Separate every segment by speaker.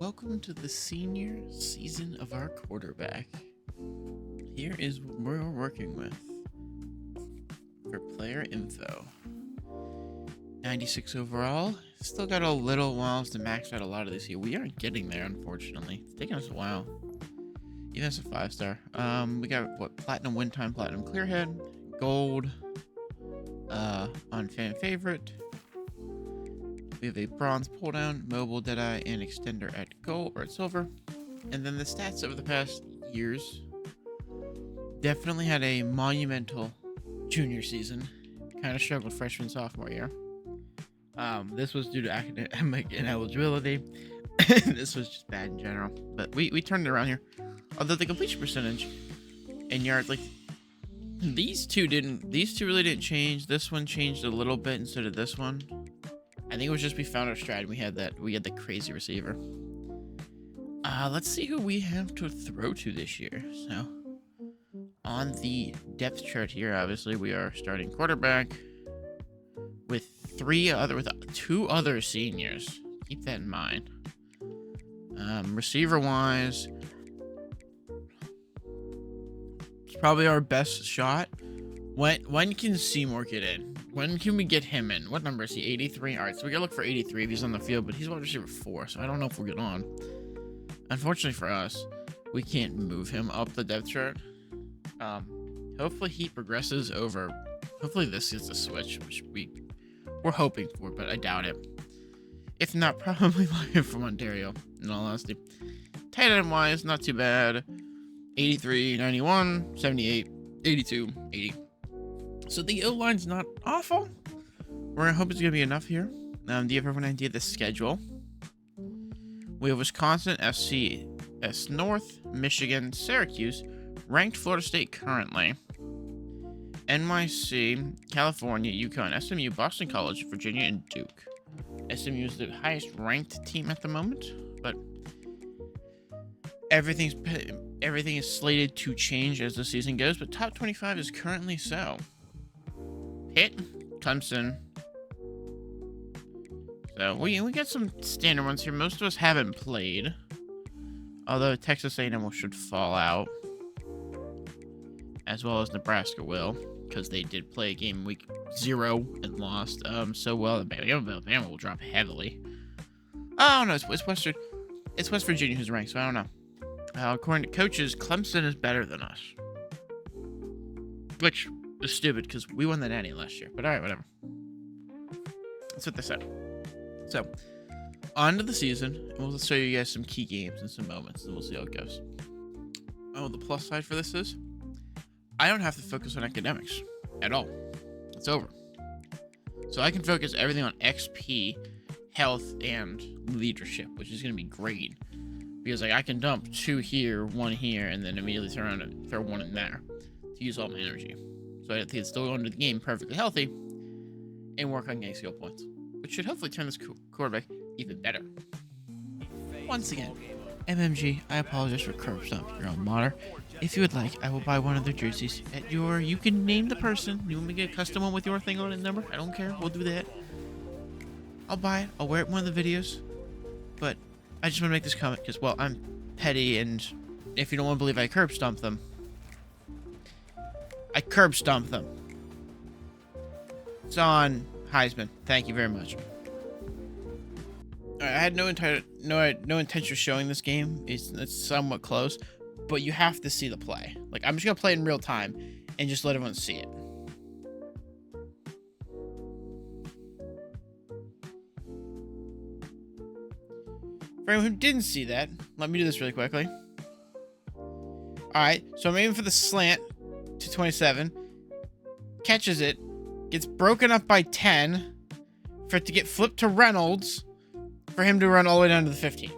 Speaker 1: Welcome to the senior season of our quarterback. Here is what we're working with for player info. 96 overall. Still got a little while to max out a lot of this here. We aren't getting there, unfortunately. It's taking us a while. Even as a 5-star. We got what? Platinum win time, platinum clearhead, gold, on fan favorite. We have a bronze pull down, mobile deadeye, and extender at gold or at silver. And then the stats over the past years definitely had a monumental junior season. Kind of struggled freshman sophomore year. This was due to academic ineligibility. This was just bad in general. But we turned it around here. Although the completion percentage and yards, like these two really didn't change. This one changed a little bit instead of this one. I think it was just we found our stride and we had the crazy receiver. Let's see who we have to throw to this year. So on the depth chart here, obviously we are starting quarterback with two other seniors. Keep that in mind. Receiver wise, it's probably our best shot. When can Seymour get in? When can we get him in? What number is he? 83? Alright, so we gotta look for 83 if he's on the field, but he's wide receiver 4, so I don't know if we'll get on. Unfortunately for us, we can't move him up the depth chart. Hopefully he progresses over. Hopefully this is a switch, which we're hoping for, but I doubt it. If not, probably Lion from Ontario, in all honesty. Tight end wise, not too bad. 83, 91, 78, 82, 80. So the O-line's not awful. We're gonna hope it's gonna be enough here. Do you have an idea of the schedule? We have Wisconsin, FCS North, Michigan, Syracuse, ranked Florida State currently, NYC, California, UConn, SMU, Boston College, Virginia, and Duke. SMU is the highest ranked team at the moment, but everything is slated to change as the season goes. But top 25 is currently so. Pitt, Clemson. So we got some standard ones here. Most of us haven't played, although Texas A&M should fall out, as well as Nebraska will, because they did play a game week 0 and lost. So well, Alabama will drop heavily. Oh no, it's West Virginia who's ranked, so I don't know. According to coaches, Clemson is better than us, which is stupid because we won the Natty last year. But all right, whatever. That's what they said. So on to the season, and we'll show you guys some key games and some moments, and we'll see how it goes. Oh, the plus side for this is I don't have to focus on academics at all. It's over. So I can focus everything on XP, health, and leadership, which is going to be great. Because like I can dump 2 here, 1 here, and then immediately turn around and throw 1 in there to use all my energy. So I can still go into the game perfectly healthy and work on getting skill points, which should hopefully turn this quarterback even better. Once again, MMG, I apologize for curb stomping your alma mater. If you would like, I will buy one of their jerseys at your. You can name the person. You want me to get a custom one with your thing on it, number? I don't care. We'll do that. I'll buy it. I'll wear it in one of the videos. But I just want to make this comment because, well, I'm petty, and if you don't want to believe I curb stomp them, I curb stomp them. It's on Heisman. Thank you very much. Alright, I had no intention of showing this game. It's somewhat close, but you have to see the play. Like, I'm just gonna play it in real time and just let everyone see it. For anyone who didn't see that, let me do this really quickly. Alright, so I'm aiming for the slant to 27. Catches it. Gets broken up by 10. For it to get flipped to Reynolds. For him to run all the way down to the 15.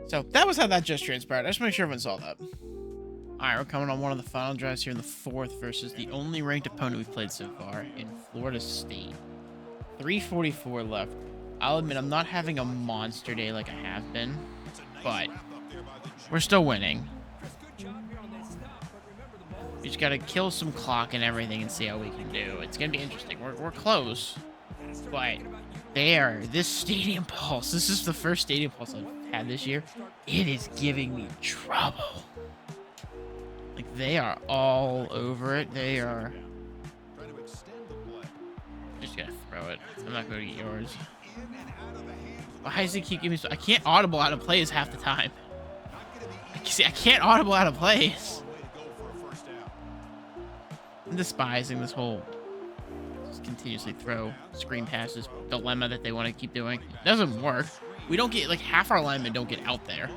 Speaker 1: So that was how that just transpired. I just want to make sure everyone saw that. Alright, we're coming on one of the final drives here in the 4th versus the only ranked opponent we've played so far in Florida State. 3:44 left. I'll admit I'm not having a monster day like I have been, but we're still winning. We just gotta kill some clock and everything and see how we can do. It's gonna be interesting. We're close, but There, this Stadium Pulse. This is the first Stadium Pulse I've had this year. It is giving me trouble. Like, they are all over it. They are... I'm just gonna throw it. I'm not gonna get yours. Why does he keep giving me so... I can't audible out of plays half the time. See, I can't audible out of plays. I'm despising this whole just continuously throw screen passes dilemma that they want to keep doing. It doesn't work. We don't get, like, half our linemen don't get out there.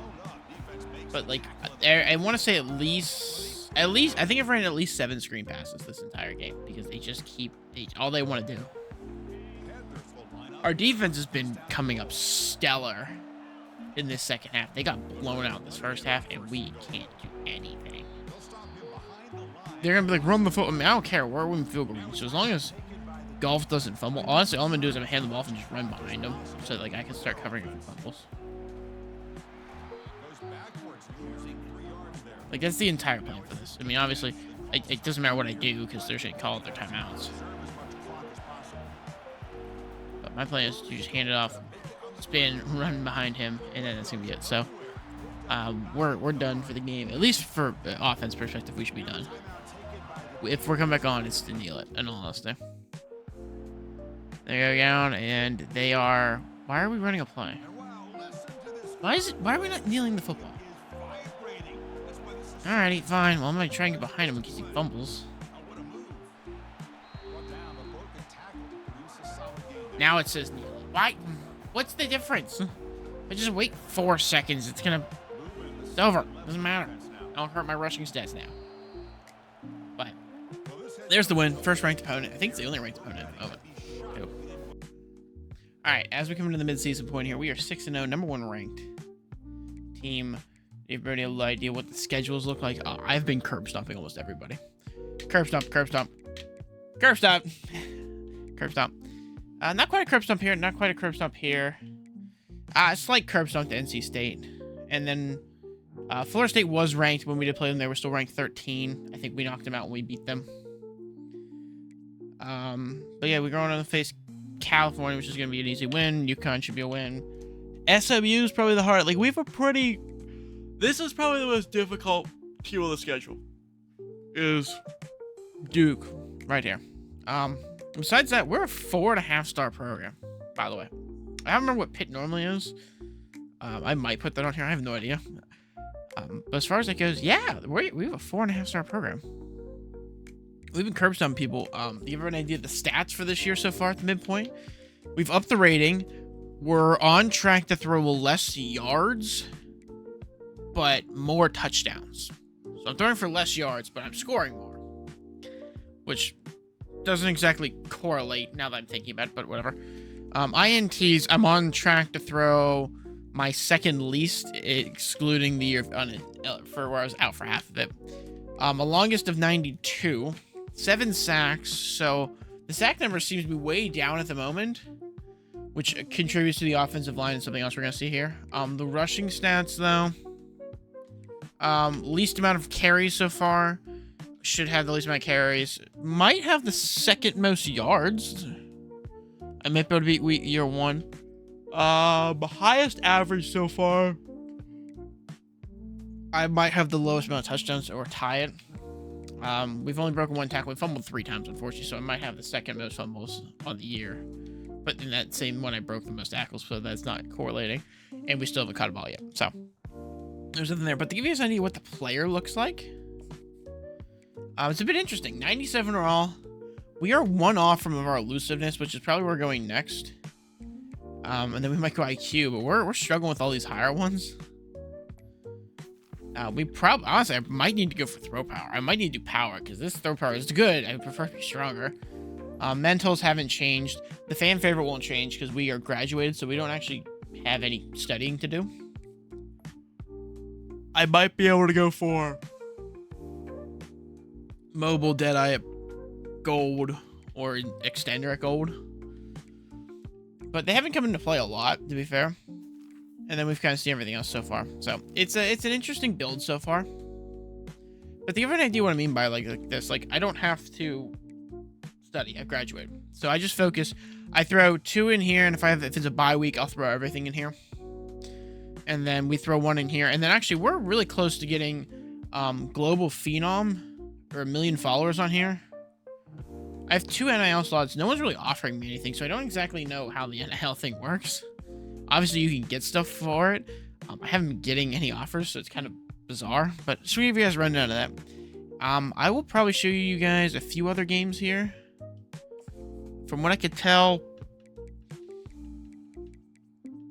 Speaker 1: But, like, I want to say at least, I think I've ran at least 7 screen passes this entire game because they just keep, all they want to do. Our defense has been coming up stellar in this second half. They got blown out this first half, and we can't do anything. They're going to be like, run the foot. I mean, I don't care. We're winning field goal range. So as long as Golf doesn't fumble, honestly, all I'm going to do is I'm going to hand the ball off and just run behind them so that, like, I can start covering him for fumbles. Like, that's the entire plan for this. I mean, obviously, it doesn't matter what I do because they're just going to call it their timeouts. But my plan is to just hand it off, spin, run behind him, and then that's going to be it. So, we're done for the game. At least for offense perspective, we should be done. If we're coming back on, it's to kneel it, in all honesty. They go down, and they are... Why are we running a play? Why are we not kneeling the football? Alrighty, fine. Well, I'm going to try and get behind him in case he fumbles. Now it says kneel it. Why? What's the difference? I just wait 4 seconds. It's going to... It's over. Doesn't matter. I don't hurt my rushing stats now. But there's the win. First ranked opponent. I think it's the only ranked opponent at the moment. Alright, as we come into the mid-season point here, we are 6-0, number 1 ranked team. Everybody have no idea what the schedules look like. Oh, I've been curb stomping almost everybody. Curb stomp, curb stomp. Curb stomp. Curb stomp. Not quite a curb stomp here, not quite a curb stomp here. Slight curb stomp to NC State. And then Florida State was ranked when we did play them. They were still ranked 13. I think we knocked them out when we beat them. But yeah, we're going on to face California, which is going to be an easy win. UConn should be a win. SMU is probably the hard. Like, we have a pretty... This is probably the most difficult team on the schedule. Is Duke right here. Besides that, we're a 4.5-star program, by the way. I don't remember what Pitt normally is. I might put that on here. I have no idea. But as far as that goes, yeah, we have a 4.5-star program. We've been curb stomping people. You have an idea of the stats for this year so far at the midpoint? We've upped the rating. We're on track to throw less yards, but more touchdowns. So I'm throwing for less yards, but I'm scoring more. Which doesn't exactly correlate now that I'm thinking about it, but whatever. INTs, I'm on track to throw my second least, excluding the year for where I was out for half of it. A longest of 92. 7 sacks, so the sack number seems to be way down at the moment, which contributes to the offensive line and something else we're going to see here. The rushing stats, though, least amount of carries so far. Should have the least amount of carries. Might have the second most yards. I might be able to beat year 1. Highest average so far. I might have the lowest amount of touchdowns or tie it. We've only broken 1 tackle. We fumbled 3 times, unfortunately, so I might have the second most fumbles on the year. But in that same one, I broke the most tackles, so that's not correlating. And we still haven't caught a ball yet. So there's nothing there. But to give you an idea what the player looks like, it's a bit interesting. 97 overall. We are 1 off from our elusiveness, which is probably where we're going next. And then we might go IQ, but we're struggling with all these higher ones. We probably, honestly, I might need to go for throw power. I might need to do power, because this throw power is good. I prefer to be stronger. Mentals haven't changed. The fan favorite won't change, because we are graduated, so we don't actually have any studying to do. I might be able to go for mobile Deadeye at gold, or extender at gold. But they haven't come into play a lot, to be fair. And then we've kind of seen everything else so far. So it's an interesting build so far. But to give an idea what I mean by like this, like I don't have to study. I've graduated. So I just focus
Speaker 2: I throw 2 in here, and if it's a bye week, I'll throw everything in here. And then we throw 1 in here. And then actually, we're really close to getting Global Phenom, or 1 million followers on here. I have 2 NIL slots. No one's really offering me anything, so I don't exactly know how the NIL thing works. Obviously, you can get stuff for it. I haven't been getting any offers, so it's kind of bizarre. But just to give you guys a rundown of that. I will probably show you guys a few other games here. From what I could tell,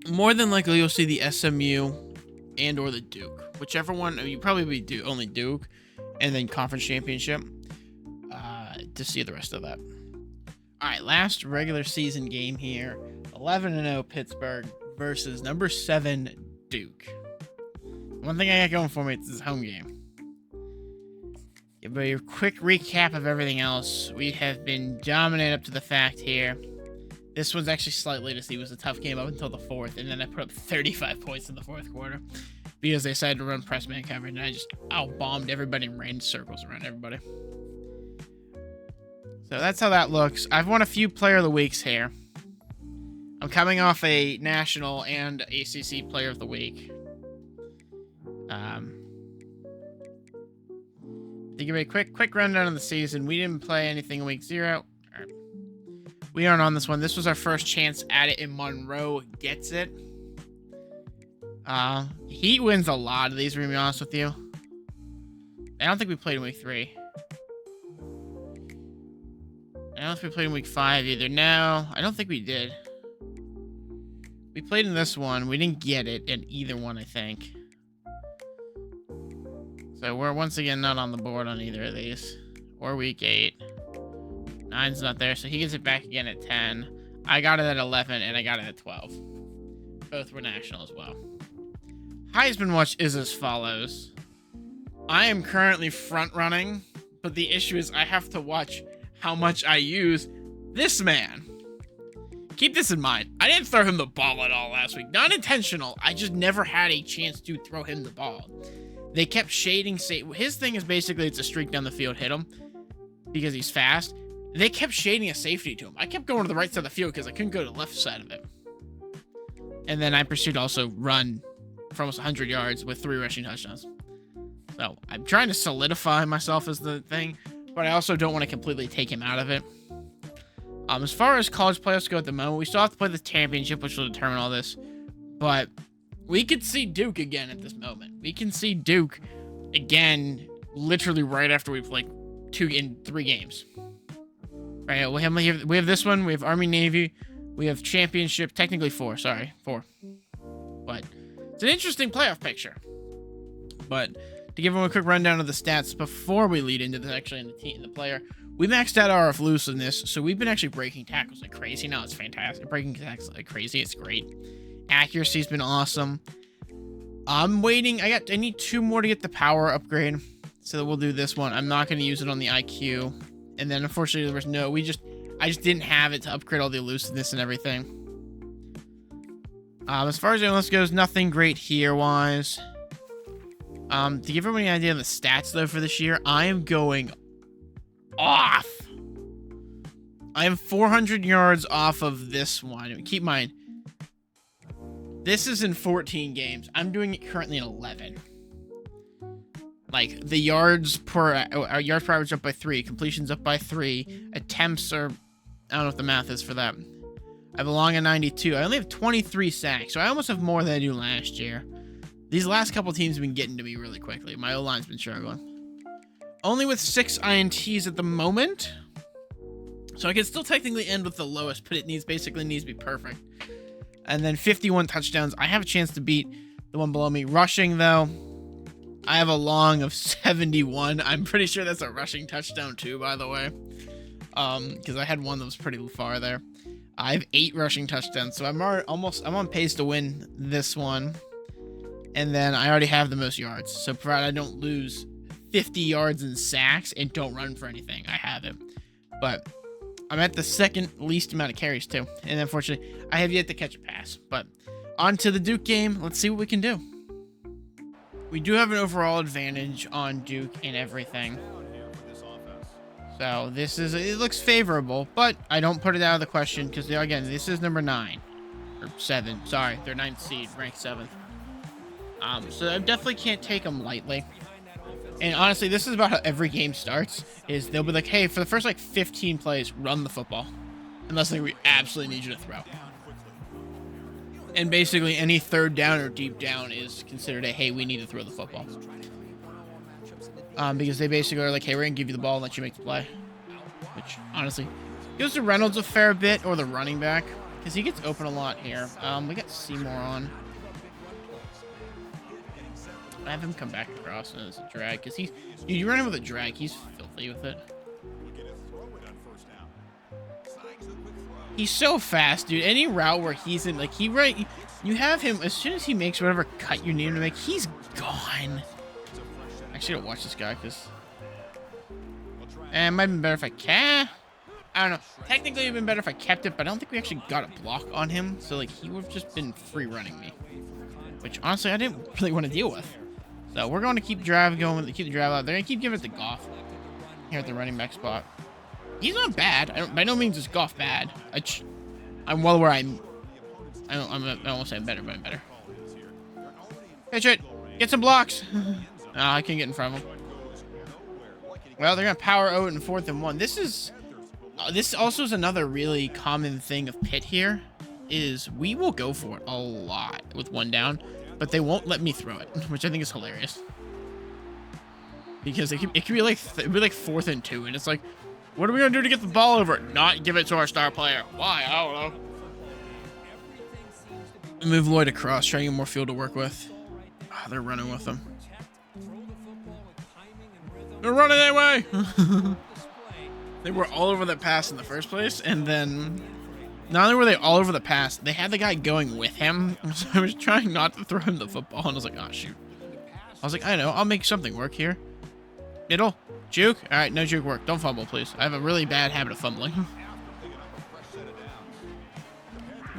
Speaker 2: more than likely you'll see the SMU and or the Duke. Whichever one, you probably be only Duke, and then Conference Championship to see the rest of that. All right, last regular season game here. 11-0 Pittsburgh versus number 7 Duke. One thing I got going for me is this home game. Give you a quick recap of everything else. We have been dominant up to the fact here. This one's actually slightly to see. It was a tough game up until the 4th, and then I put up 35 points in the 4th quarter because they decided to run press man coverage, and I just out-bombed everybody and ran circles around everybody. So that's how that looks. I've won a few Player of the Weeks here. I'm coming off a National and ACC Player of the Week. To give a quick rundown of the season, we didn't play anything in week 0. Right. We aren't on this one. This was our first chance at it, and Monroe gets it. Heat wins a lot of these, we're gonna be honest with you. I don't think we played in week 3. I don't think we played in week 5 either. No, I don't think we did. We played in this one. We didn't get it in either one, I think. So we're once again not on the board on either of these. Or week 8. 9's not there, so he gets it back again at 10. I got it at 11, and I got it at 12. Both were national as well. Heisman Watch is as follows. I am currently front running, but the issue is I have to watch how much I use this man. Keep this in mind. I didn't throw him the ball at all last week. Not intentional. I just never had a chance to throw him the ball. They kept shading. His thing is basically it's a streak down the field, hit him because he's fast. They kept shading a safety to him. I kept going to the right side of the field because I couldn't go to the left side of it. And then I pursued to also run for almost 100 yards with 3 rushing touchdowns. So I'm trying to solidify myself as the thing, but I also don't want to completely take him out of it. As far as college playoffs go at the moment, we still have to play the championship, which will determine all this. But we could see Duke again at this moment. We can see Duke again, literally right after we play 2 in 3 games. Right, we have this one. We have Army Navy. We have championship. Technically 4. Sorry, 4. But it's an interesting playoff picture. But to give them a quick rundown of the stats before we lead into this, actually in the team, the player, we maxed out our elusiveness, so we've been actually breaking tackles like crazy. Now it's fantastic. Breaking tackles like crazy. It's great. Accuracy's been awesome. I'm waiting. I need 2 more to get the power upgrade, so we'll do this one. I'm not going to use it on the IQ, and then unfortunately there was no. I just didn't have it to upgrade all the elusiveness and everything. As far as the illness goes, nothing great here wise. To give everybody an idea of the stats though for this year, I am going off. I am 400 yards off of this one. Keep in mind, this is in 14 games. I'm doing it currently in 11. Like, the yards per average up by 3, completions up by 3, attempts are, I don't know what the math is for that. I belong at 92. I only have 23 sacks, so I almost have more than I do last year. These last couple teams have been getting to me really quickly. My O-line's been struggling. Only with 6 INTs at the moment. So I can still technically end with the lowest, but it basically needs to be perfect. And then 51 touchdowns. I have a chance to beat the one below me. Rushing, though, I have a long of 71. I'm pretty sure that's a rushing touchdown, too, by the way. Because I had one that was pretty far there. I have 8 rushing touchdowns, so I'm on pace to win this one. And then I already have the most yards. So provided I don't lose 50 yards in sacks and don't run for anything, I have it. But I'm at the second least amount of carries, too. And unfortunately, I have yet to catch a pass. But on to the Duke game. Let's see what we can do. We do have an overall advantage on Duke and everything. So it looks favorable, but I don't put it out of the question because, again, this is number 9. Or 7, sorry. They're 9th seed, ranked 7th. So I definitely can't take them lightly. And honestly, this is about how every game starts, is they'll be like, hey, for the first, like, 15 plays, run the football. Unless, like, we absolutely need you to throw. And basically, any third down or deep down is considered a, hey, we need to throw the football. Because they basically are like, hey, we're going to give you the ball and let you make the play. Which, honestly, goes to Reynolds a fair bit, or the running back. Because he gets open a lot here. We got Seymour on. I have him come back across and it's a drag. Because you run him with a drag, he's filthy with it. He's so fast, dude. Any route where he's in, like, you have him, as soon as he makes whatever cut you need him to make, he's gone. Actually, I don't watch this guy, because... it might have been better if I don't know. Technically, it would have been better if I kept it, but I don't think we actually got a block on him. So, like, he would have just been free running me. Which, honestly, I didn't really want to deal with. So, we're going to keep drive going, keep the drive out. They're going to keep giving it to Goff here at the running back spot. He's not bad. By no means is Goff bad. I'm well where I don't want to say I'm better, but I'm better. Pitch it. Get some blocks. I can't get in front of him. Well, they're going to power out in 4th and 1. This also is another really common thing of Pitt here, is we will go for it a lot with 1 down, but they won't let me throw it, which I think is hilarious. Because it can be like 4th and 2, and it's like, what are we going to do to get the ball over it? Not give it to our star player. Why? I don't know. Move Lloyd across, trying to get more field to work with. Oh, they're running with them. They're running anyway. They were all over the pass in the first place, and then not only were they all over the pass, they had the guy going with him. So I was trying not to throw him the football, and I was like, oh, shoot. I was like, I know, I'll make something work here. Middle. Juke? All right, no juke work. Don't fumble, please. I have a really bad habit of fumbling.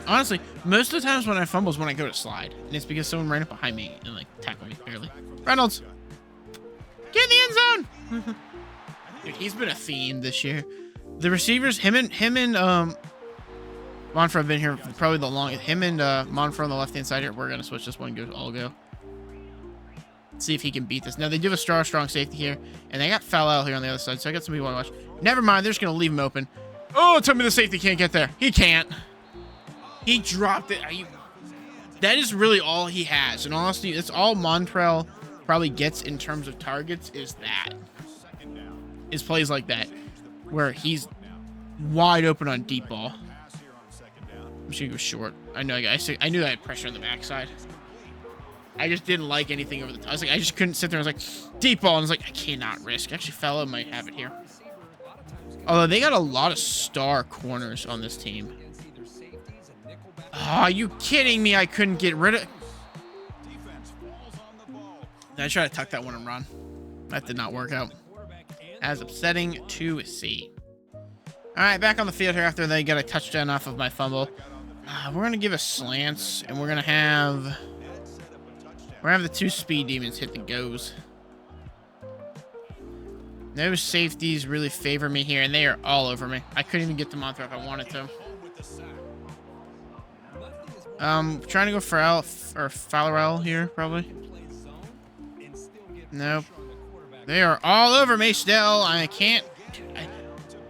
Speaker 2: Honestly, most of the times when I fumble is when I go to slide. And it's because someone ran up behind me and, like, tackled me barely. Reynolds! Get in the end zone! Dude, he's been a theme this year. The receivers, him and Monfort have been here for probably the longest. Him and Monfort on the left-hand side here. We're going to switch this one. All go. See if he can beat this. Now, they do have a strong safety here, and they got Fallow here on the other side, so I got some people to watch. Never mind, they're just going to leave him open. Oh, tell me the safety can't get there. He can't. He dropped it. That is really all he has. And honestly, that's all Montrell probably gets in terms of targets is that. Is plays like that, where he's wide open on deep ball. I'm just going to go short. I knew I had pressure on the backside. I just didn't like anything over the top. I was like, I just couldn't sit there. I was like, deep ball. And I was like, I cannot risk. Actually, Fellow might have it here. Although they got a lot of star corners on this team. Oh, are you kidding me? I couldn't get rid of... I tried to tuck that one and run. That did not work out. As upsetting to see. All right, back on the field here after they got a touchdown off of my fumble. We're going to give a slants, and we're going to have the 2 speed demons hit the goes. Those safeties really favor me here, and they are all over me. I couldn't even get them on throw if I wanted to. Trying to go for Fallarell here, probably. Nope. They are all over me still. I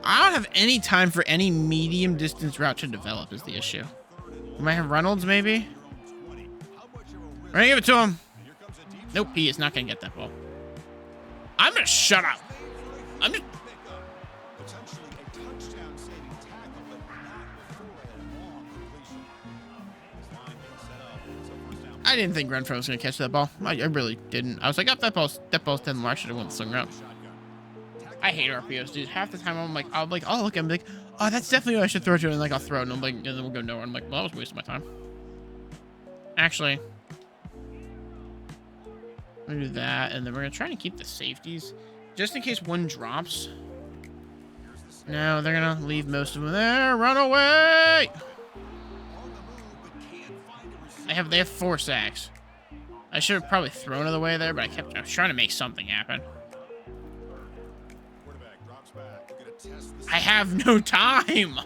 Speaker 2: don't have any time for any medium distance route to develop is the issue. We might have Reynolds, maybe? We're gonna give it to him. Nope, he is not gonna get that ball. I'm gonna shut up. I'm just... I didn't think Renfro was gonna catch that ball. I really didn't. I was like, oh, that ball's 10 more. I should have went the swing route. I hate RPOs, dude. Half the time I'll be like, oh, look, I'm like, oh, that's definitely what I should throw to, and like I'll throw it, and I'm like, and then we'll go nowhere. I'm like, well, that was wasting my time. Actually, we're gonna do that, and then we're gonna try to keep the safeties just in case one drops. No, they're gonna leave most of them there. Run away! They have 4 sacks. I should have probably thrown it away there, but I was trying to make something happen. I have no time.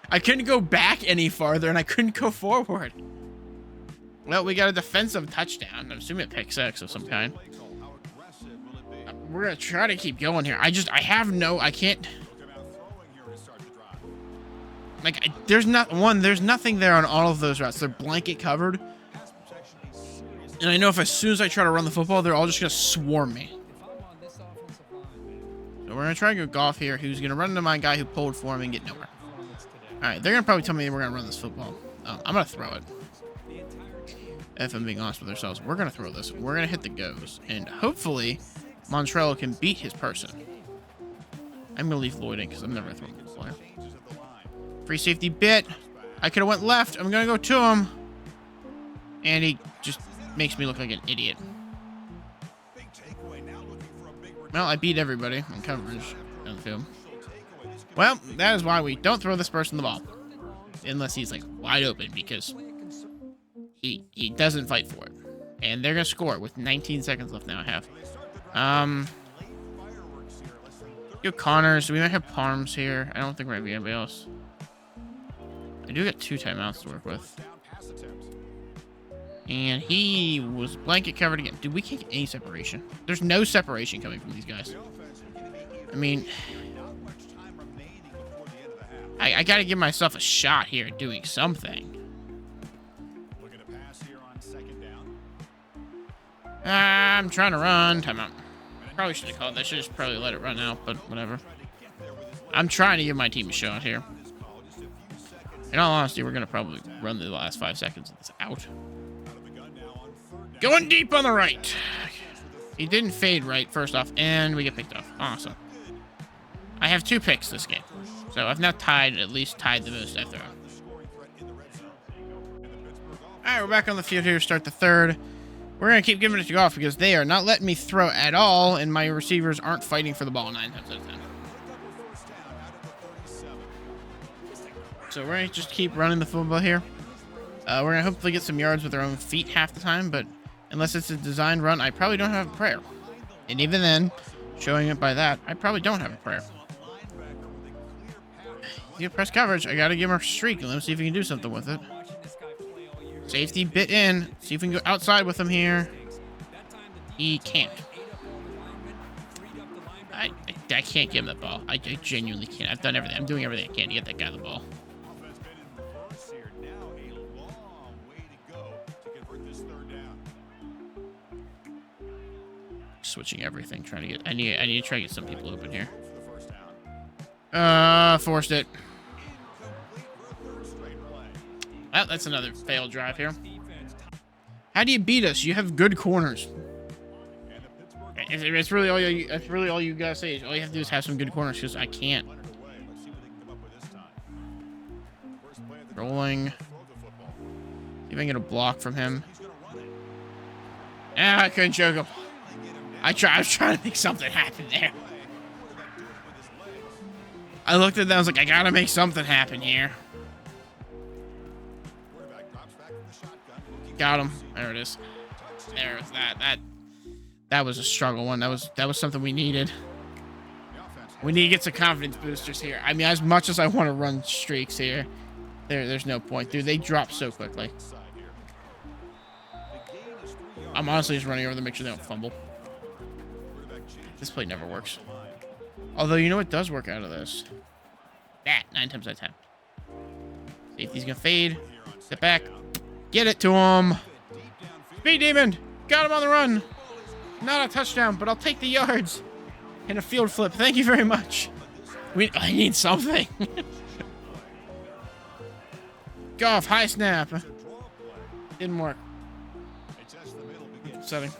Speaker 2: I couldn't go back any farther, and I couldn't go forward. Well, we got a defensive touchdown. I'm assuming a pick six of some kind. We're gonna try to keep going here. I can't. Like, there's nothing there on all of those routes. They're blanket covered. And I know if as soon as I try to run the football, they're all just gonna swarm me. So we're gonna try and go Goff here, who's gonna run into my guy who pulled for him and get nowhere. Alright, they're gonna probably tell me we're gonna run this football. I'm gonna throw it. If I'm being honest with ourselves, we're gonna throw this. We're gonna hit the goes. And hopefully, Montrello can beat his person. I'm gonna leave Lloyd in because I'm never gonna throw him the player. Free safety bit. I could have went left. I'm gonna go to him. And he just makes me look like an idiot. Well, I beat everybody in coverage on the field. Well, that is why we don't throw this person the ball. Unless he's, like, wide open, because he doesn't fight for it. And they're going to score with 19 seconds left now, I have. Go Connors. We might have Parms here. I don't think we're going to be anybody else. I do get 2 timeouts to work with. And he was blanket covered again. Dude, we can't get any separation. There's no separation coming from these guys. I mean, I got to give myself a shot here at doing something. I'm trying to run. Timeout. Probably should have called that. Should just probably let it run out, but whatever. I'm trying to give my team a shot here. In all honesty, we're going to probably run the last 5 seconds of this out. Going deep on the right. He didn't fade right, first off, and we get picked off. Awesome. I have 2 picks this game. So I've now at least tied the most I've thrown. Alright, we're back on the field here to start the third. We're going to keep giving it to Goff because they are not letting me throw at all, and my receivers aren't fighting for the ball 9 times out of 10. So we're going to just keep running the football here. We're going to hopefully get some yards with our own feet half the time, but unless it's a designed run, I probably don't have a prayer. And even then, showing it by that, I probably don't have a prayer. You press coverage. I got to give him a streak and let him see if he can do something with it. Safety bit in. See if we can go outside with him here. He can't. I can't give him the ball. I genuinely can't. I've done everything. I'm doing everything I can to get that guy the ball. Switching everything, trying to get. I need to try to get some people open here. Forced it. Well, that's another failed drive here. How do you beat us? You have good corners. It's really all you. That's really all you gotta say. All you have to do is have some good corners, because I can't. Rolling. See if I can get a block from him. Ah, I couldn't choke him. I was trying to make something happen there. I looked at that, I was like, I gotta make something happen here. Got him. There it is. There was that. That was a struggle one. That was something we needed. We need to get some confidence boosters here. I mean, as much as I want to run streaks here, there's no point. Dude, they drop so quickly. I'm honestly just running over them to make sure they don't fumble. This play never works. Although, you know what does work out of this? That, 9 times out of 10. Safety's gonna fade. Step back. Get it to him. Speed Demon. Got him on the run. Not a touchdown, but I'll take the yards. And a field flip. Thank you very much. I need something. Goff, high snap. Didn't work. Upsetting.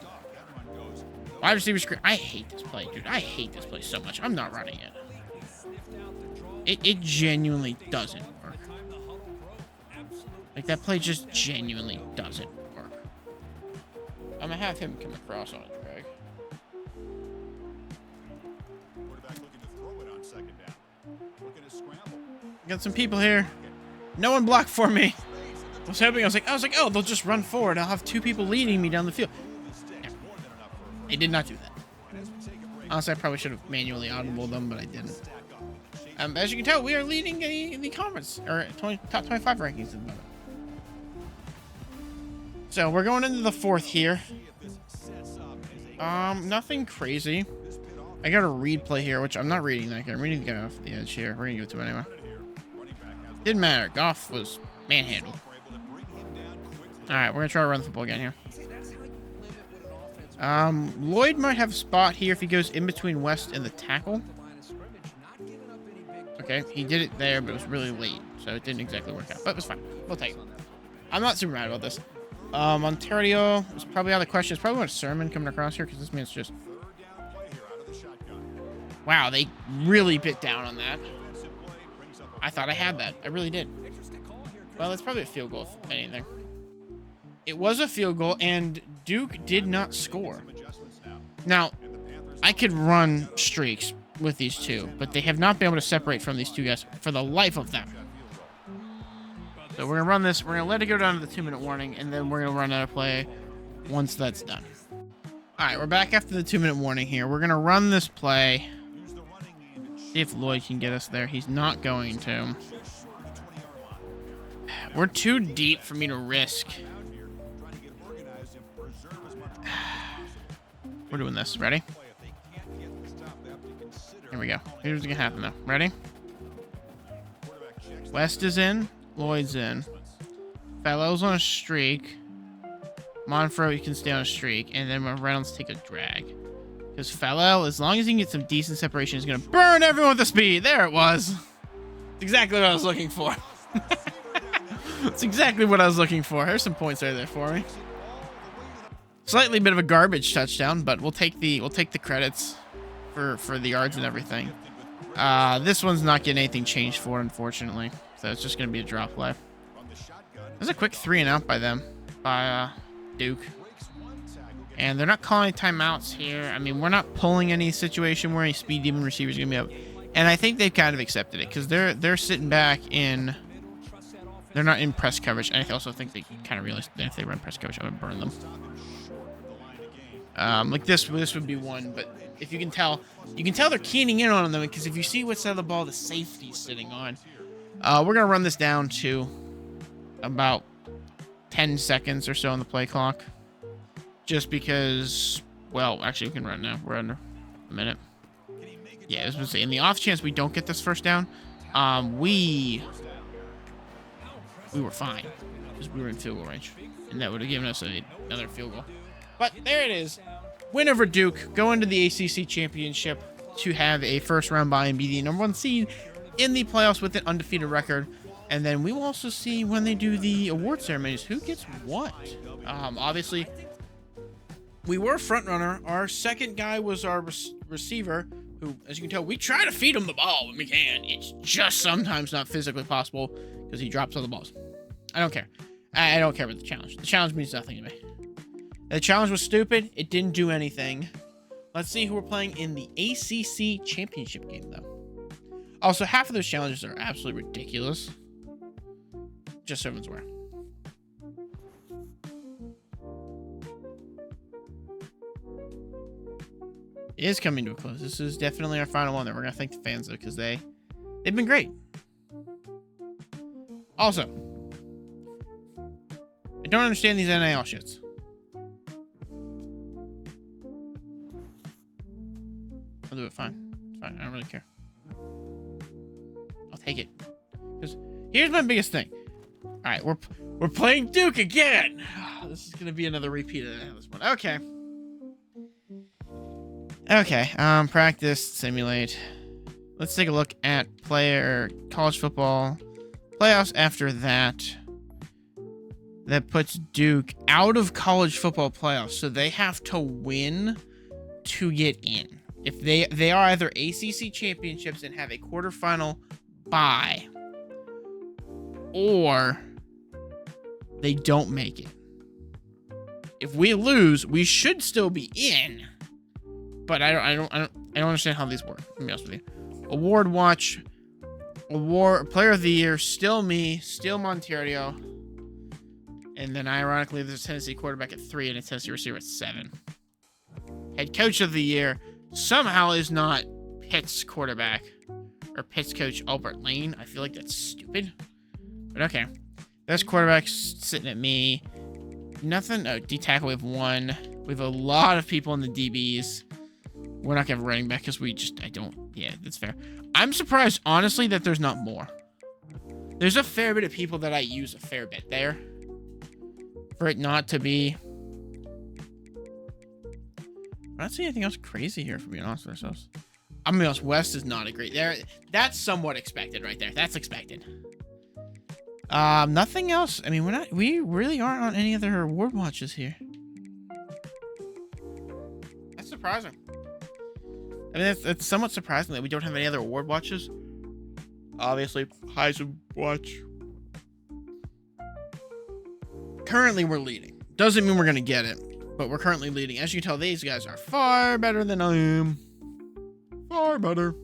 Speaker 2: Wide receiver screen. I hate this play, dude. I hate this play so much. I'm not running it. It genuinely doesn't work. Like, that play just genuinely doesn't work. I'm gonna have him come across on a drag. Got some people here. No one blocked for me. I was hoping, I was like, oh, they'll just run forward. I'll have 2 people leading me down the field. They did not do that. Honestly, I probably should have manually audible them, but I didn't. As you can tell, we are leading the conference, or top 25 rankings at the moment. So we're going into the fourth here. Nothing crazy. I got a read play here, which I'm not reading that guy. I'm reading the guy off the edge here. We're gonna give it to him anyway. Didn't matter. Goff was manhandled. All right, we're gonna try to run the football again here. Lloyd might have a spot here if he goes in between West and the tackle. Okay, he did it there, but it was really late, so it didn't exactly work out. But it was fine. We'll take it. I'm not super mad about this. Ontario is probably out of the question. It's probably one Sermon coming across here because this man's just... Wow, they really bit down on that. I thought I had that. I really did. Well, it's probably a field goal, if anything. It was a field goal, and Duke did not score. Now, I could run streaks with these two, but they have not been able to separate from these two guys for the life of them. So we're going to run this. We're going to let it go down to the 2-minute warning, and then we're going to run out of play once that's done. All right, we're back after the 2-minute warning here. We're going to run this play. See if Lloyd can get us there. He's not going to. We're too deep for me to risk. We're doing this. Ready? Here we go. Here's what's going to happen, though. Ready? West is in. Lloyd's in. Fallow's on a streak. Monfro, you can stay on a streak. And then Reynolds take a drag. Because Fallow, as long as he can get some decent separation, is going to burn everyone with the speed. There it was. It's exactly what I was looking for. That's exactly what I was looking for. There's some points right there for me. Slightly bit of a garbage touchdown, but we'll take the credits for the yards and everything. This one's not getting anything changed for, unfortunately. So it's just going to be a drop play. There's a quick 3-and-out by them, by Duke. And they're not calling timeouts here. I mean, we're not pulling any situation where any speed demon receiver is going to be up. And I think they've kind of accepted it because they're sitting back in. They're not in press coverage. And I also think they kind of realized that if they run press coverage, I'm going to burn them. Like this would be one, but if you can tell they're keening in on them because if you see what side of the ball the safety's sitting on, we're going to run this down to about 10 seconds or so on the play clock. Just because, well, actually we can run now. We're under a minute. Yeah, I was going to say, in the off chance we don't get this first down, we were fine because we were in field goal range, and that would have given us another field goal. But there it is. Win over Duke. Go into the ACC championship to have a first-round bye and be the #1 seed in the playoffs with an undefeated record. And then we will also see when they do the award ceremonies who gets what. Obviously, we were front runner. Our second guy was our receiver, who, as you can tell, we try to feed him the ball when we can. It's just sometimes not physically possible because he drops all the balls. I don't care. I don't care about the challenge. The challenge means nothing to me. The challenge was stupid. It didn't do anything. Let's see who we're playing in the ACC championship game, though. Also, half of those challenges are absolutely ridiculous. Just so everyone's aware. It is coming to a close. This is definitely our final one. That we're gonna thank the fans though, because they've been great. Also, I don't understand these NIL shits. I'll do it fine. It's fine. I don't really care. I'll take it. Because here's my biggest thing. All right, we're playing Duke again. This is gonna be another repeat of this one. Okay. Okay, practice, simulate. Let's take a look at college football playoffs after that. That puts Duke out of college football playoffs, so they have to win to get in. If they are either ACC championships and have a quarterfinal bye, or they don't make it. If we lose, we should still be in. But I don't understand how these work. Let me be honest with you. Award watch. Award player of the year. Still me. Still Montario. And then ironically, there's a Tennessee quarterback at 3 and a Tennessee receiver at 7. Head coach of the year. somehow is not Pitt's quarterback or Pitt's coach Albert Lane. I feel like that's stupid. But okay. Best quarterback's sitting at me. Nothing. Oh, D-tackle, we have 1. We have a lot of people in the DBs. We're not going to have running back because yeah, that's fair. I'm surprised, honestly, that there's not more. There's a fair bit of people that I use a fair bit there. For it not to be... I don't see anything else crazy here, for being honest with ourselves. I'm gonna be honest, West is not a great... That's somewhat expected right there. That's expected. Nothing else. I mean, we really aren't on any other award watches here. That's surprising. I mean, it's somewhat surprising that we don't have any other award watches. Obviously, Heisman watch. Currently, we're leading. Doesn't mean we're gonna get it, but we're currently leading. As you can tell, these guys are far better than I am. Far better.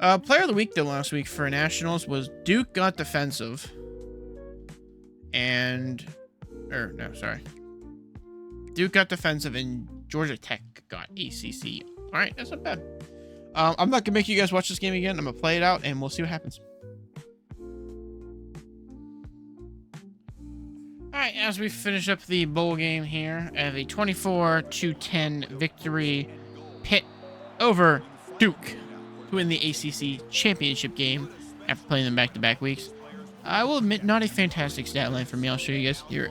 Speaker 2: Player of the week, though, last week for Nationals was Duke got defensive. Duke got defensive and Georgia Tech got ACC. All right, that's not bad. I'm not gonna make you guys watch this game again. I'm gonna play it out and we'll see what happens. All right, as we finish up the bowl game here, I have a 24-10 victory, Pitt over Duke to win the ACC championship game after playing them back-to-back weeks. I will admit, not a fantastic stat line for me. I'll show you guys here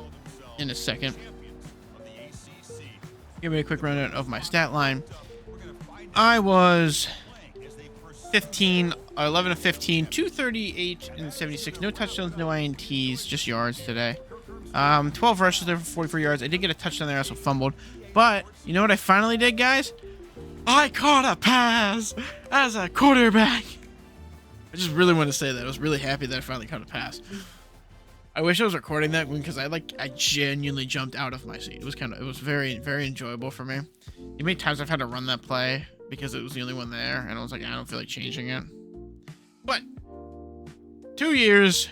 Speaker 2: in a second. Give me a quick rundown of my stat line. I was 11 of 15, 238 and 76. No touchdowns, no INTs, just yards today. 12 rushes there for 44 yards. I did get a touchdown there, I also fumbled. But you know what I finally did, guys? I caught a pass as a quarterback. I just really want to say that. I was really happy that I finally caught a pass. I wish I was recording that because I genuinely jumped out of my seat. It was very, very enjoyable for me. You many times I've had to run that play because it was the only one there, and I was like, I don't feel like changing it. But 2 years,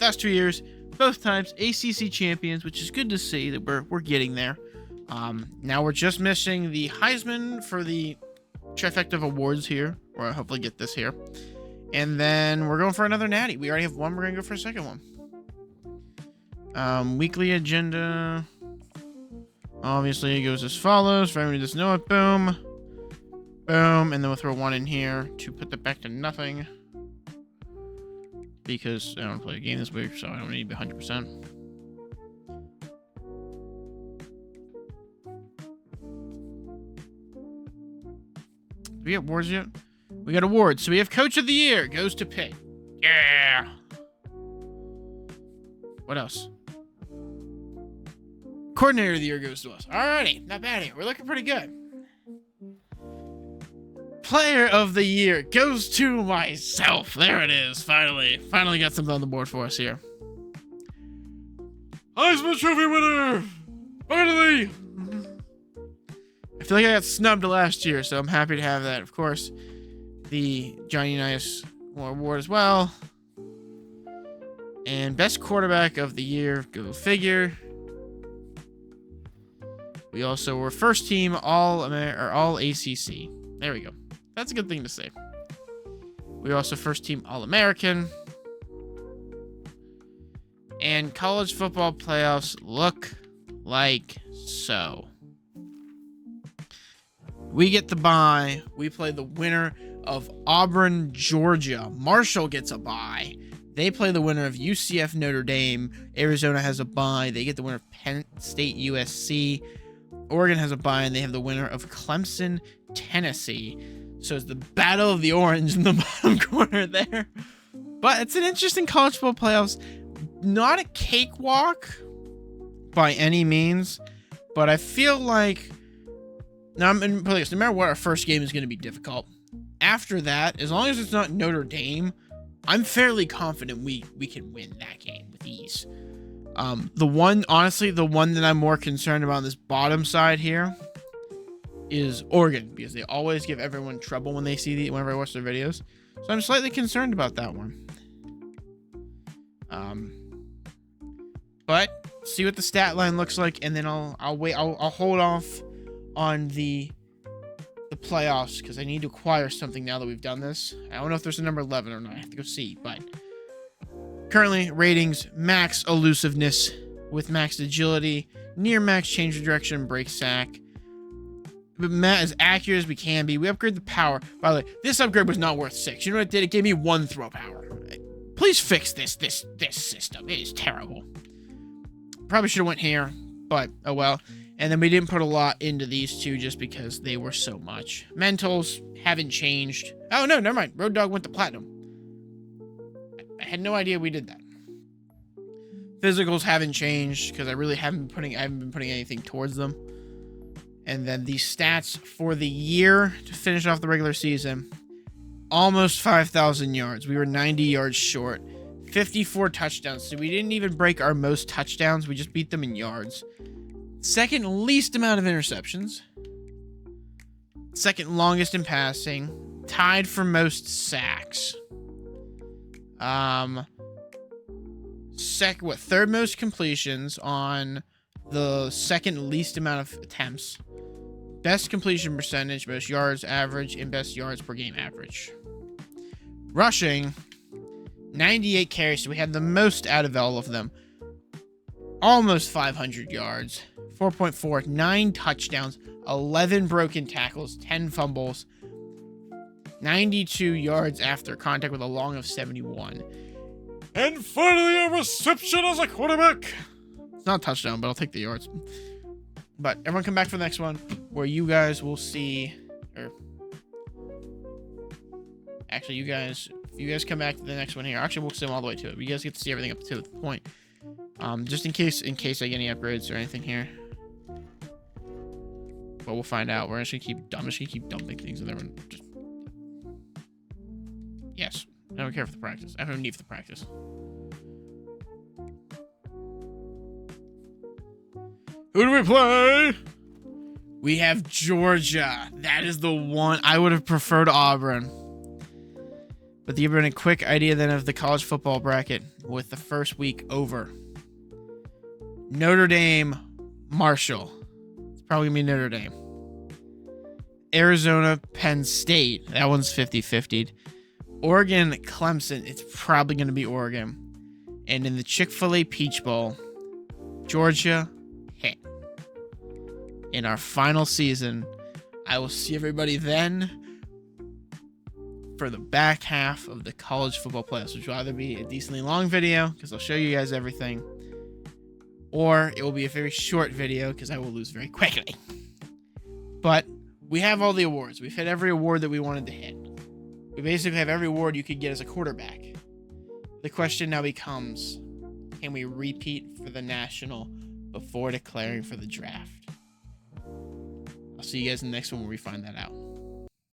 Speaker 2: last 2 years, both times ACC champions, which is good to see that we're getting there. Now we're just missing the Heisman for the trifecta of awards here, or I'll hopefully get this here. And then we're going for another natty. We already have one. We're going to go for a second one. Weekly agenda. Obviously, it goes as follows. For anyone who doesn't know it, boom. Boom. And then we'll throw 1 in here to put that back to nothing. Because I don't play a game this week, so I don't need to be 100%. Do we get awards yet? We got awards. So we have Coach of the Year. Goes to Pitt. Yeah. What else? Coordinator of the Year goes to us. Alrighty. Not bad here. We're looking pretty good. Player of the Year goes to myself. There it is. Finally got something on the board for us here. Heisman Trophy winner! Finally! I feel like I got snubbed last year, so I'm happy to have that. Of course, the Johnny Unitas award as well. And best quarterback of the year, go figure. We also were first team all ACC. There we go. That's a good thing to say. We were also first team All-American. And college football playoffs look like so. We get the bye. We play the winner of Auburn, Georgia. Marshall gets a bye. They play the winner of UCF, Notre Dame. Arizona has a bye. They get the winner of Penn State, USC. Oregon has a bye, and they have the winner of Clemson, Tennessee. So it's the battle of the orange in the bottom corner there. But it's an interesting college football playoffs. Not a cakewalk by any means, but I feel like now I'm in place. No matter what, our first game is going to be difficult. After that, as long as it's not Notre Dame, I'm fairly confident we can win that game with ease. The one that I'm more concerned about on this bottom side here is Oregon, because they always give everyone trouble when they see whenever I watch their videos. So I'm slightly concerned about that one. But see what the stat line looks like, and then I'll wait. I'll hold off on the playoffs because I need to acquire something now that we've done this. I don't know if there's a number 11 or not. I have to go see. But currently, ratings, max elusiveness with max agility, near max change of direction, break sack. But as accurate as we can be. We upgrade the power. By the way, this upgrade was not worth 6. You know what it did? It gave me 1 throw power. Please fix this system. It is terrible. Probably should have went here, but oh well. And then we didn't put a lot into these two just because they were so much. Mentals haven't changed. Oh no, never mind. Road Dog went to platinum. I had no idea we did that. Physicals haven't changed because I really haven't been putting anything towards them. And then the stats for the year to finish off the regular season. Almost 5,000 yards. We were 90 yards short. 54 touchdowns. So we didn't even break our most touchdowns. We just beat them in yards. Second least amount of interceptions. Second longest in passing. Tied for most sacks. Third most completions on the second least amount of attempts. Best completion percentage, most yards average, and best yards per game average. Rushing, 98 carries, so we had the most out of all of them. Almost 500 yards, 4.4, 9 touchdowns, 11 broken tackles, 10 fumbles, 92 yards after contact with a long of 71. And finally a reception as a quarterback. It's not a touchdown, but I'll take the yards. But everyone come back for the next one where you guys will see, or actually if you guys come back to the next one here, actually we'll sim all the way to it. You guys get to see everything up to the point. Just in case I get any upgrades or anything here. But we'll find out. I'm just gonna keep dumping things in there and just. Yes. I don't care for the practice. I don't need for the practice. Who do we play? We have Georgia. That is the one. I would have preferred Auburn. But you've been a quick idea then of the college football bracket with the first week over. Notre Dame, Marshall. It's probably going to be Notre Dame. Arizona, Penn State. That one's 50-50. Oregon, Clemson. It's probably going to be Oregon. And in the Chick-fil-A Peach Bowl, Georgia, hit. In our final season, I will see everybody then for the back half of the college football playoffs, which will either be a decently long video, because I'll show you guys everything, or it will be a very short video, because I will lose very quickly. But we have all the awards. We've hit every award that we wanted to hit. We basically have every award you could get as a quarterback. The question now becomes, can we repeat for the national before declaring for the draft? I'll see you guys in the next one where we find that out.